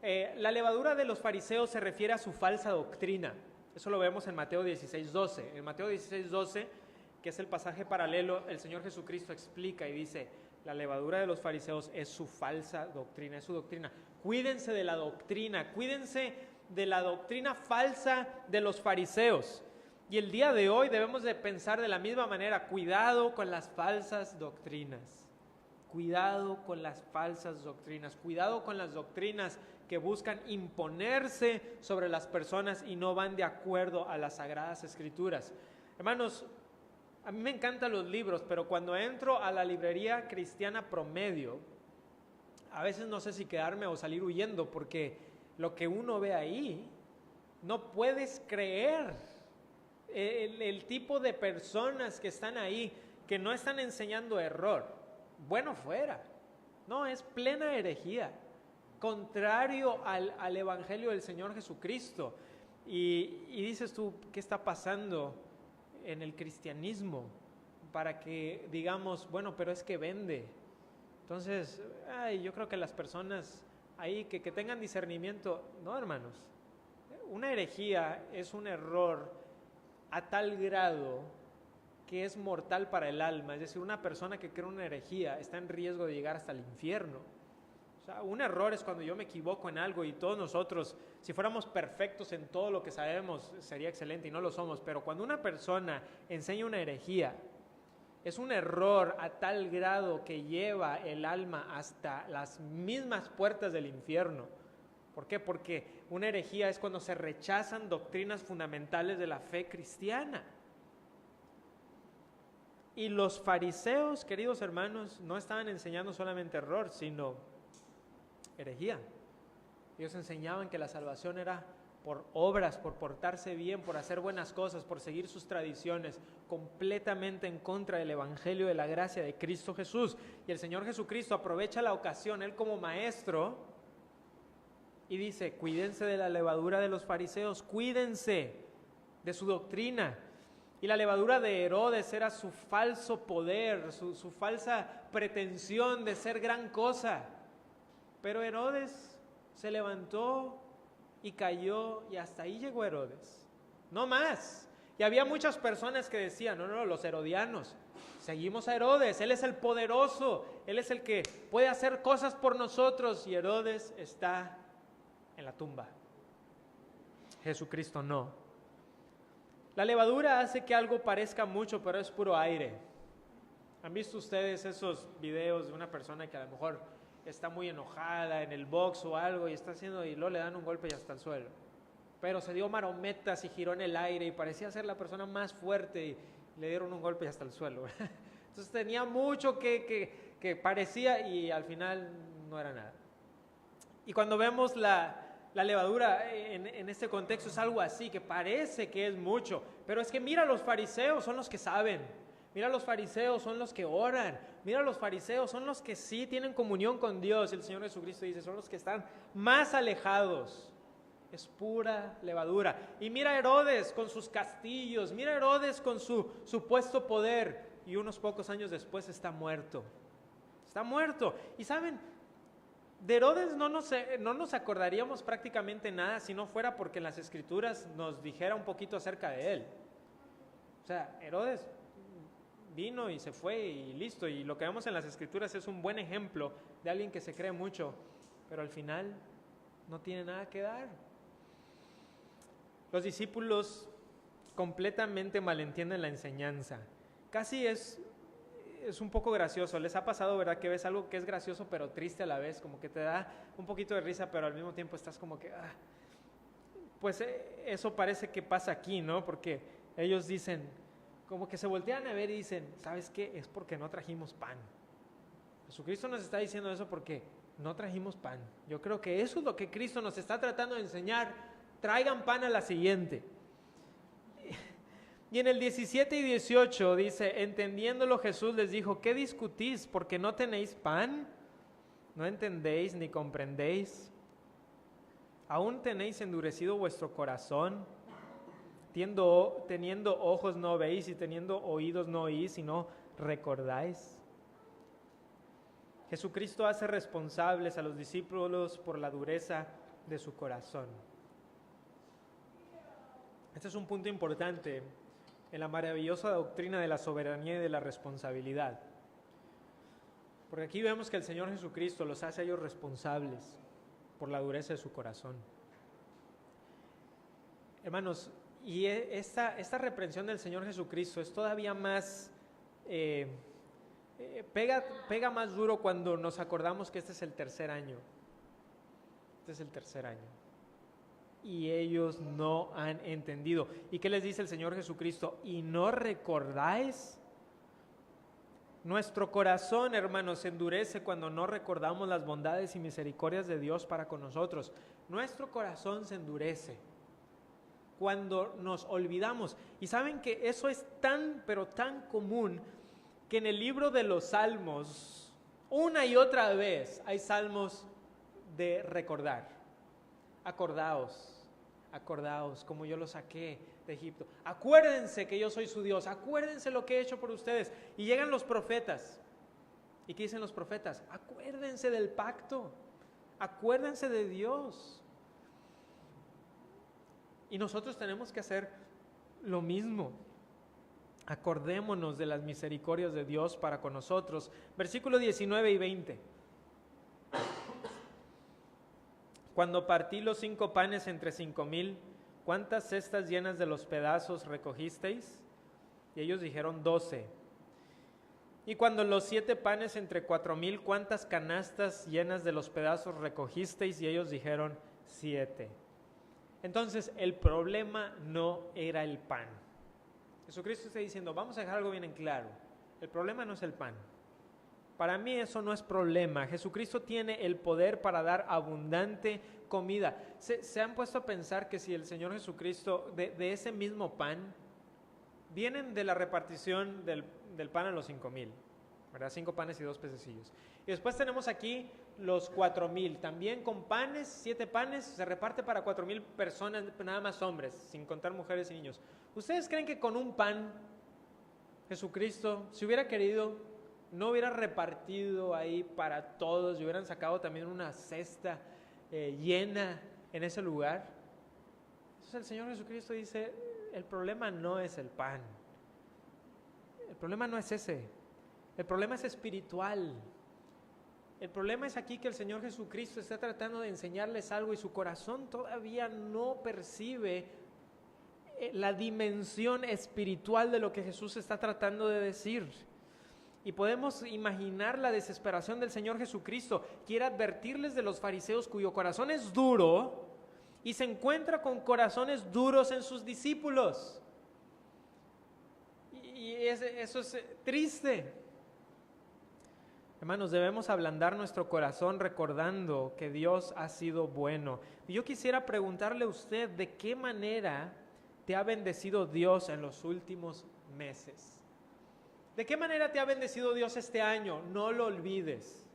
la levadura de los fariseos se refiere a su falsa doctrina. Eso lo vemos en Mateo 16:12. En Mateo 16:12, que es el pasaje paralelo, el Señor Jesucristo explica y dice, la levadura de los fariseos es su falsa doctrina, es su doctrina. Cuídense de la doctrina, cuídense de la doctrina falsa de los fariseos. Y el día de hoy debemos de pensar de la misma manera, cuidado con las falsas doctrinas. Cuidado con las falsas doctrinas, cuidado con las doctrinas que buscan imponerse sobre las personas y no van de acuerdo a las Sagradas Escrituras. Hermanos, a mí me encantan los libros, pero cuando entro a la librería cristiana promedio, a veces no sé si quedarme o salir huyendo, porque lo que uno ve ahí, no puedes creer el tipo de personas que están ahí, que no están enseñando error. Bueno fuera, No, es plena herejía, contrario al Evangelio del Señor Jesucristo. Y dices tú, ¿qué está pasando en el cristianismo? Para que digamos, bueno, pero es que vende. Entonces, yo creo que las personas ahí que tengan discernimiento, no, hermanos, una herejía es un error a tal grado que es mortal para el alma. Es decir, una persona que cree una herejía está en riesgo de llegar hasta el infierno. O sea, un error es cuando yo me equivoco en algo, y todos nosotros, si fuéramos perfectos en todo lo que sabemos, sería excelente, y no lo somos. Pero cuando una persona enseña una herejía, es un error a tal grado que lleva el alma hasta las mismas puertas del infierno. ¿Por qué? Porque una herejía es cuando se rechazan doctrinas fundamentales de la fe cristiana. Y los fariseos, queridos hermanos, no estaban enseñando solamente error, sino herejía. Ellos enseñaban que la salvación era por obras, por portarse bien, por hacer buenas cosas, por seguir sus tradiciones, completamente en contra del Evangelio de la gracia de Cristo Jesús. Y el Señor Jesucristo aprovecha la ocasión, Él como maestro, y dice, cuídense de la levadura de los fariseos, cuídense de su doctrina. Y la levadura de Herodes era su falso poder, su falsa pretensión de ser gran cosa. Pero Herodes se levantó y cayó, y hasta ahí llegó Herodes, no más. Y había muchas personas que decían, no, los herodianos, seguimos a Herodes, él es el poderoso, él es el que puede hacer cosas por nosotros, y Herodes está en la tumba. Jesucristo no. La levadura hace que algo parezca mucho, pero es puro aire. ¿Han visto ustedes esos videos de una persona que a lo mejor está muy enojada en el box o algo y está haciendo, y luego le dan un golpe y hasta el suelo? Pero se dio marometas y giró en el aire y parecía ser la persona más fuerte, y le dieron un golpe y hasta el suelo. Entonces tenía mucho que parecía, y al final no era nada. Y cuando vemos la levadura en este contexto, es algo así, que parece que es mucho, pero es que mira, los fariseos son los que saben, mira, los fariseos son los que oran, mira, los fariseos son los que sí tienen comunión con Dios. El Señor Jesucristo dice, son los que están más alejados. Es pura levadura. Y mira Herodes con sus castillos, mira Herodes con su supuesto poder, y unos pocos años después está muerto. Está muerto. Y saben, de Herodes no nos acordaríamos prácticamente nada si no fuera porque en las Escrituras nos dijera un poquito acerca de él. O sea, Herodes vino y se fue y listo, y lo que vemos en las Escrituras es un buen ejemplo de alguien que se cree mucho, pero al final no tiene nada que dar. Los discípulos completamente malentienden la enseñanza. Casi es un poco gracioso. ¿Les ha pasado, verdad, que ves algo que es gracioso pero triste a la vez? Como que te da un poquito de risa, pero al mismo tiempo estás como que... Pues eso parece que pasa aquí, ¿no? Porque ellos dicen, como que se voltean a ver y dicen, ¿sabes qué? Es porque no trajimos pan. Jesucristo nos está diciendo eso porque no trajimos pan. Yo creo que eso es lo que Cristo nos está tratando de enseñar. Traigan pan a la siguiente. Y en el 17 y 18 dice, entendiéndolo Jesús les dijo, ¿qué discutís? ¿Porque no tenéis pan? ¿No entendéis ni comprendéis? ¿Aún tenéis endurecido vuestro corazón? Teniendo ojos no veis, y teniendo oídos no oís, y no recordáis. Jesucristo hace responsables a los discípulos por la dureza de su corazón. Este es un punto importante en la maravillosa doctrina de la soberanía y de la responsabilidad. Porque aquí vemos que el Señor Jesucristo los hace a ellos responsables por la dureza de su corazón. Hermanos, y esta reprensión del Señor Jesucristo es todavía más, pega más duro cuando nos acordamos que este es el tercer año. Este es el tercer año. Y ellos no han entendido. ¿Y qué les dice el Señor Jesucristo? ¿Y no recordáis? Nuestro corazón, hermanos, se endurece cuando no recordamos las bondades y misericordias de Dios para con nosotros. Nuestro corazón se endurece cuando nos olvidamos. Y saben que eso es tan, pero tan común, que en el libro de los Salmos Una y otra vez hay salmos de recordar. Acordaos, acordaos como yo los saqué de Egipto. Acuérdense que yo soy su Dios. Acuérdense lo que he hecho por ustedes. Y llegan los profetas. ¿Y qué dicen los profetas? Acuérdense del pacto. Acuérdense de Dios. Y nosotros tenemos que hacer lo mismo. Acordémonos de las misericordias de Dios para con nosotros. Versículos 19 y 20. Cuando partí los 5 panes entre 5,000, ¿cuántas cestas llenas de los pedazos recogisteis? Y ellos dijeron 12. Y cuando los 7 panes entre 4,000, ¿cuántas canastas llenas de los pedazos recogisteis? Y ellos dijeron 7. Entonces el problema no era el pan. Jesucristo está diciendo, vamos a dejar algo bien en claro. El problema no es el pan. Para mí eso no es problema. Jesucristo tiene el poder para dar abundante comida. ¿Se han puesto a pensar que si el Señor Jesucristo, de ese mismo pan, vienen de la repartición del pan a los 5,000, ¿verdad? 5 panes y 2 pececillos. Y después tenemos aquí los 4,000, también con panes, 7 panes, se reparte para 4,000 personas, nada más hombres, sin contar mujeres y niños. ¿Ustedes creen que con un pan, Jesucristo, si hubiera querido, no hubiera repartido ahí para todos y hubieran sacado también una cesta llena en ese lugar? Entonces el Señor Jesucristo dice, el problema no es el pan, el problema no es ese, el problema es espiritual. El problema es aquí que el Señor Jesucristo está tratando de enseñarles algo y su corazón todavía no percibe la dimensión espiritual de lo que Jesús está tratando de decir. Y podemos imaginar la desesperación del Señor Jesucristo. Quiere advertirles de los fariseos cuyo corazón es duro y se encuentra con corazones duros en sus discípulos. Y eso es triste. Hermanos, debemos ablandar nuestro corazón recordando que Dios ha sido bueno. Y yo quisiera preguntarle a usted, ¿de qué manera te ha bendecido Dios en los últimos meses? ¿De qué manera te ha bendecido Dios este año? No lo olvides.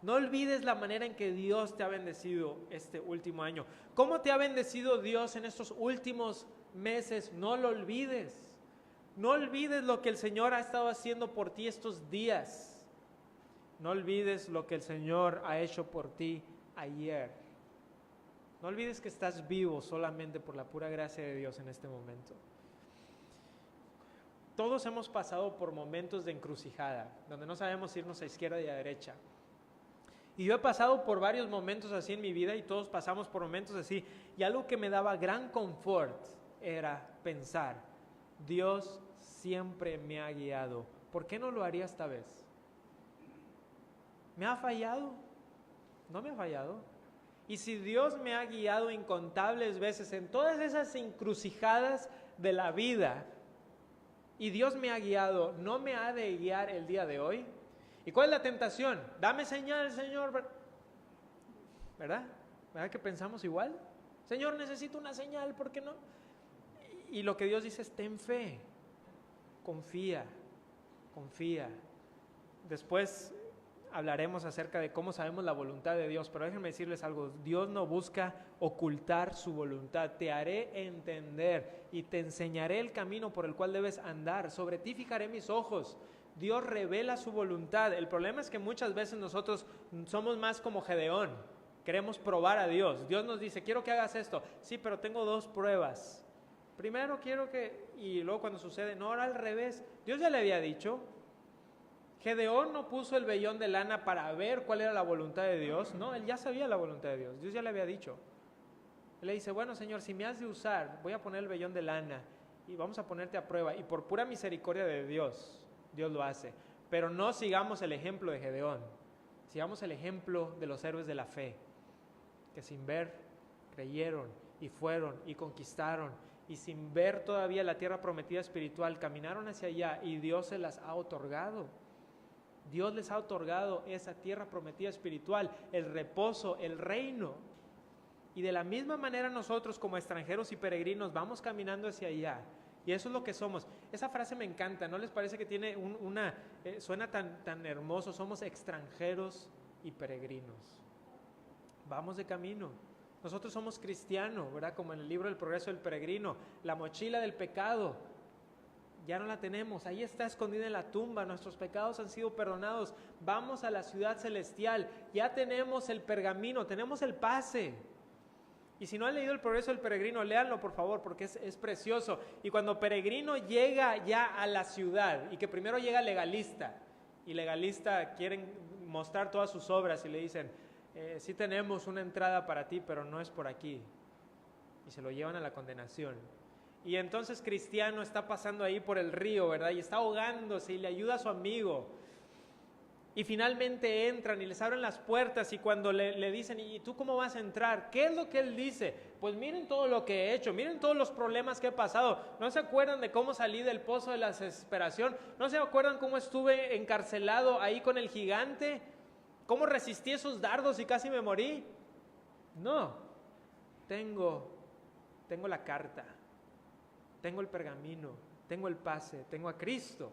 No olvides la manera en que Dios te ha bendecido este último año. ¿Cómo te ha bendecido Dios en estos últimos meses? No lo olvides. No olvides lo que el Señor ha estado haciendo por ti estos días. No olvides lo que el Señor ha hecho por ti ayer. No olvides que estás vivo solamente por la pura gracia de Dios en este momento. Todos hemos pasado por momentos de encrucijada, donde no sabemos irnos a izquierda y a derecha. Y yo he pasado por varios momentos así en mi vida y todos pasamos por momentos así. Y algo que me daba gran confort era pensar, Dios siempre me ha guiado. ¿Por qué no lo haría esta vez? ¿Me ha fallado? No me ha fallado. Y si Dios me ha guiado incontables veces en todas esas encrucijadas de la vida, y Dios me ha guiado, ¿no me ha de guiar el día de hoy? ¿Y cuál es la tentación? Dame señal, Señor. ¿Verdad? ¿Verdad que pensamos igual? Señor, necesito una señal, ¿por qué no? Y lo que Dios dice es, ten fe, confía, confía. Después hablaremos acerca de cómo sabemos la voluntad de Dios, pero déjenme decirles algo, Dios no busca ocultar su voluntad, te haré entender y te enseñaré el camino por el cual debes andar, sobre ti fijaré mis ojos. Dios revela su voluntad. El problema es que muchas veces nosotros somos más como Gedeón, queremos probar a Dios. Dios nos dice, quiero que hagas esto, sí, pero tengo 2 pruebas. Primero quiero que, y luego cuando sucede, no, ahora al revés. Dios ya le había dicho. Gedeón no puso el vellón de lana para ver cuál era la voluntad de Dios. No, él ya sabía la voluntad de Dios. Dios ya le había dicho. Él le dice, bueno, Señor, si me has de usar, voy a poner el vellón de lana y vamos a ponerte a prueba. Y por pura misericordia de Dios, Dios lo hace. Pero no sigamos el ejemplo de Gedeón. Sigamos el ejemplo de los héroes de la fe, que sin ver creyeron y fueron y conquistaron. Y sin ver todavía la tierra prometida espiritual, caminaron hacia allá y Dios se las ha otorgado. Dios les ha otorgado esa tierra prometida espiritual, el reposo, el reino. Y de la misma manera nosotros como extranjeros y peregrinos vamos caminando hacia allá. Y eso es lo que somos. Esa frase me encanta, ¿no les parece que tiene suena tan hermoso? Somos extranjeros y peregrinos. Vamos de camino. Nosotros somos cristianos, ¿verdad? Como en el libro El progreso del peregrino. La mochila del pecado ya no la tenemos, ahí está escondida en la tumba, nuestros pecados han sido perdonados. Vamos a la ciudad celestial, ya tenemos el pergamino, tenemos el pase. Y si no han leído El progreso del peregrino, léanlo por favor, porque es precioso. Y cuando peregrino llega ya a la ciudad, y que primero llega legalista, y legalista quieren mostrar todas sus obras y le dicen, sí tenemos una entrada para ti, pero no es por aquí. Y se lo llevan a la condenación. Y entonces cristiano está pasando ahí por el río, ¿verdad? Y está ahogándose y le ayuda a su amigo. Y finalmente entran y les abren las puertas y cuando le dicen, ¿y tú cómo vas a entrar? ¿Qué es lo que él dice? Pues miren todo lo que he hecho, miren todos los problemas que he pasado. ¿No se acuerdan de cómo salí del pozo de la desesperación? ¿No se acuerdan cómo estuve encarcelado ahí con el gigante? ¿Cómo resistí esos dardos y casi me morí? No, tengo la carta, tengo el pergamino, tengo el pase, tengo a Cristo.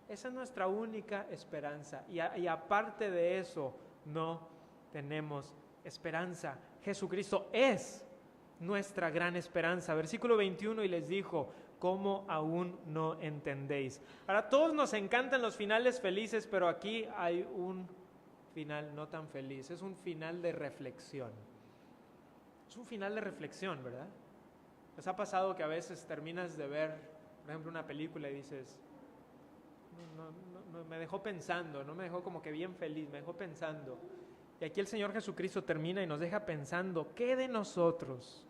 Esa es nuestra única esperanza. Y aparte de eso, no tenemos esperanza. Jesucristo es nuestra gran esperanza. Versículo 21, y les dijo, ¿cómo aún no entendéis? Ahora, todos nos encantan los finales felices, pero aquí hay un final no tan feliz. Es un final de reflexión. Es un final de reflexión, ¿verdad? ¿Les ha pasado que a veces terminas de ver, por ejemplo, una película y dices, no, me dejó pensando, no me dejó como que bien feliz, me dejó pensando? Y aquí el Señor Jesucristo termina y nos deja pensando, ¿qué de nosotros?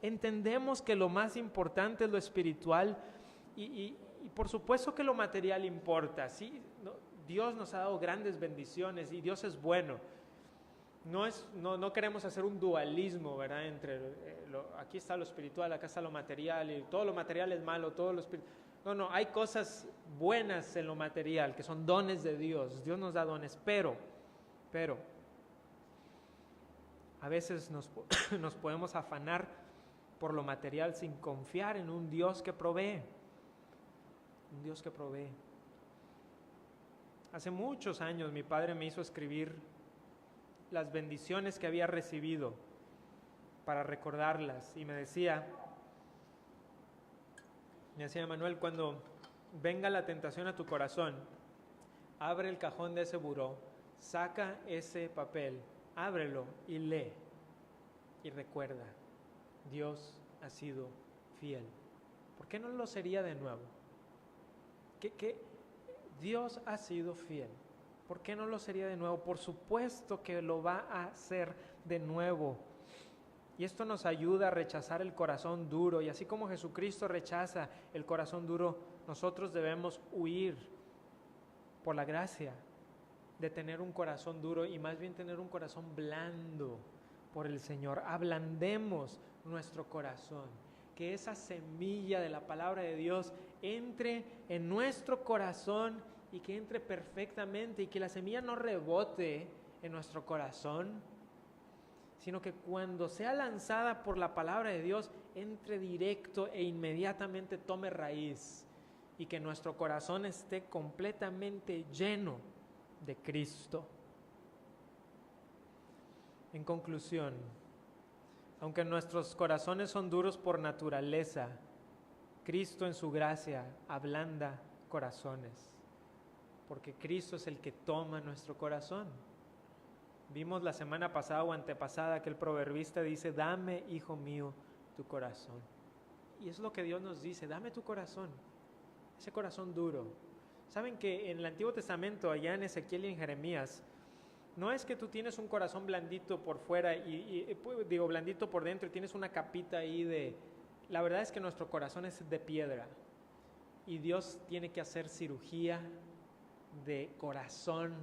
Entendemos que lo más importante es lo espiritual y por supuesto que lo material importa, ¿sí? Dios nos ha dado grandes bendiciones y Dios es bueno. No queremos hacer un dualismo, ¿verdad? Entre aquí está lo espiritual, acá está lo material y todo lo material es malo, todo lo espiritual. No, hay cosas buenas en lo material, que son dones de Dios. Dios nos da dones, pero a veces nos podemos afanar por lo material sin confiar en un Dios que provee. Un Dios que provee. Hace muchos años mi padre me hizo escribir las bendiciones que había recibido para recordarlas y me decía, Manuel, cuando venga la tentación a tu corazón, abre el cajón de ese buró, saca ese papel, ábrelo y lee y recuerda, Dios ha sido fiel. ¿Por qué no lo sería de nuevo? ¿Qué? Dios ha sido fiel. ¿Por qué no lo sería de nuevo? Por supuesto que lo va a hacer de nuevo. Y esto nos ayuda a rechazar el corazón duro. Y así como Jesucristo rechaza el corazón duro, nosotros debemos huir por la gracia de tener un corazón duro y más bien tener un corazón blando por el Señor. Ablandemos nuestro corazón. Que esa semilla de la palabra de Dios entre en nuestro corazón y que entre perfectamente y que la semilla no rebote en nuestro corazón, sino que cuando sea lanzada por la palabra de Dios, entre directo e inmediatamente tome raíz y que nuestro corazón esté completamente lleno de Cristo. En conclusión, aunque nuestros corazones son duros por naturaleza, Cristo en su gracia ablanda corazones, porque Cristo es el que toma nuestro corazón. Vimos la semana pasada o antepasada que el proverbista dice, dame, hijo mío, tu corazón. Y es lo que Dios nos dice, dame tu corazón, ese corazón duro. ¿Saben que en el Antiguo Testamento, allá en Ezequiel y en Jeremías, no es que tú tienes un corazón blandito por fuera blandito por dentro y tienes una capita ahí de... La verdad es que nuestro corazón es de piedra y Dios tiene que hacer cirugía de corazón,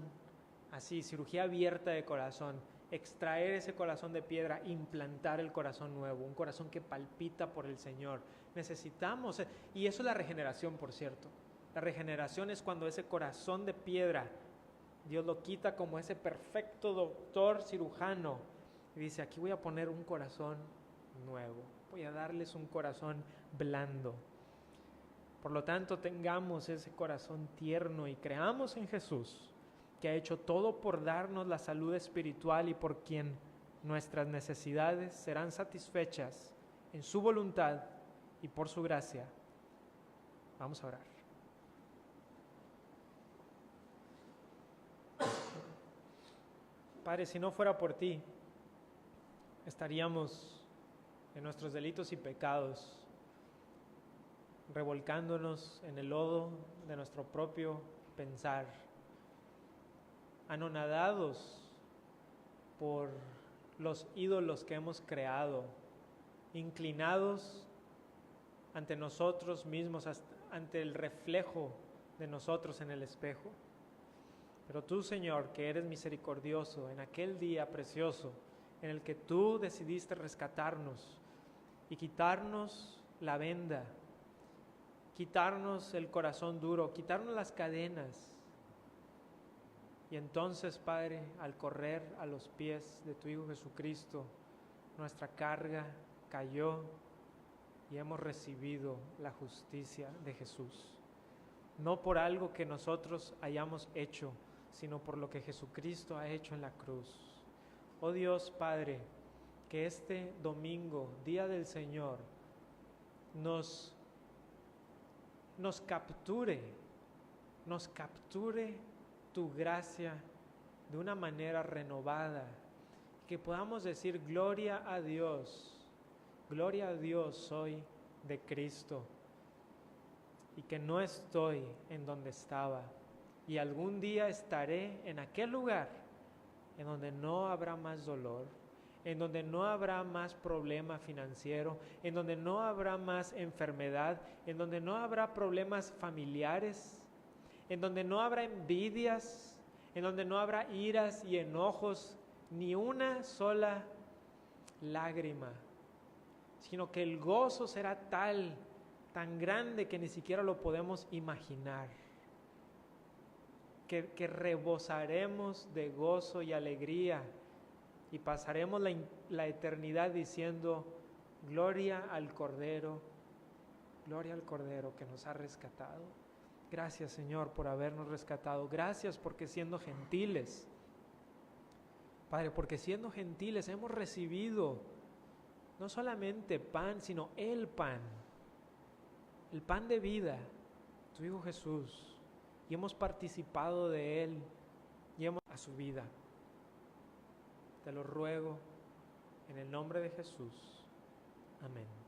así, cirugía abierta de corazón, extraer ese corazón de piedra, implantar el corazón nuevo, un corazón que palpita por el Señor. Necesitamos, y eso es la regeneración, por cierto. La regeneración es cuando ese corazón de piedra, Dios lo quita como ese perfecto doctor cirujano y dice, aquí voy a poner un corazón nuevo, voy a darles un corazón blando. Por lo tanto, tengamos ese corazón tierno y creamos en Jesús, que ha hecho todo por darnos la salud espiritual y por quien nuestras necesidades serán satisfechas en su voluntad y por su gracia. Vamos a orar. Padre, si no fuera por ti, estaríamos en nuestros delitos y pecados, revolcándonos en el lodo de nuestro propio pensar, anonadados por los ídolos que hemos creado, inclinados ante nosotros mismos, ante el reflejo de nosotros en el espejo. Pero tú, Señor, que eres misericordioso, en aquel día precioso en el que tú decidiste rescatarnos y quitarnos la venda, quitarnos el corazón duro, quitarnos las cadenas. Y entonces, Padre, al correr a los pies de tu Hijo Jesucristo, nuestra carga cayó y hemos recibido la justicia de Jesús. No por algo que nosotros hayamos hecho, sino por lo que Jesucristo ha hecho en la cruz. Oh Dios Padre, que este domingo, Día del Señor, nos capture tu gracia de una manera renovada, que podamos decir gloria a Dios soy de Cristo, y que no estoy en donde estaba, y algún día estaré en aquel lugar en donde no habrá más dolor, en donde no habrá más problema financiero, en donde no habrá más enfermedad, en donde no habrá problemas familiares, en donde no habrá envidias, en donde no habrá iras y enojos, ni una sola lágrima, sino que el gozo será tan grande que ni siquiera lo podemos imaginar, que rebosaremos de gozo y alegría y pasaremos la eternidad diciendo gloria al Cordero que nos ha rescatado. Gracias, Señor, por habernos rescatado. Gracias porque siendo gentiles, Padre, porque siendo gentiles hemos recibido no solamente pan, sino el pan de vida, tu Hijo Jesús, y hemos participado de Él y hemos a su vida. Te lo ruego en el nombre de Jesús. Amén.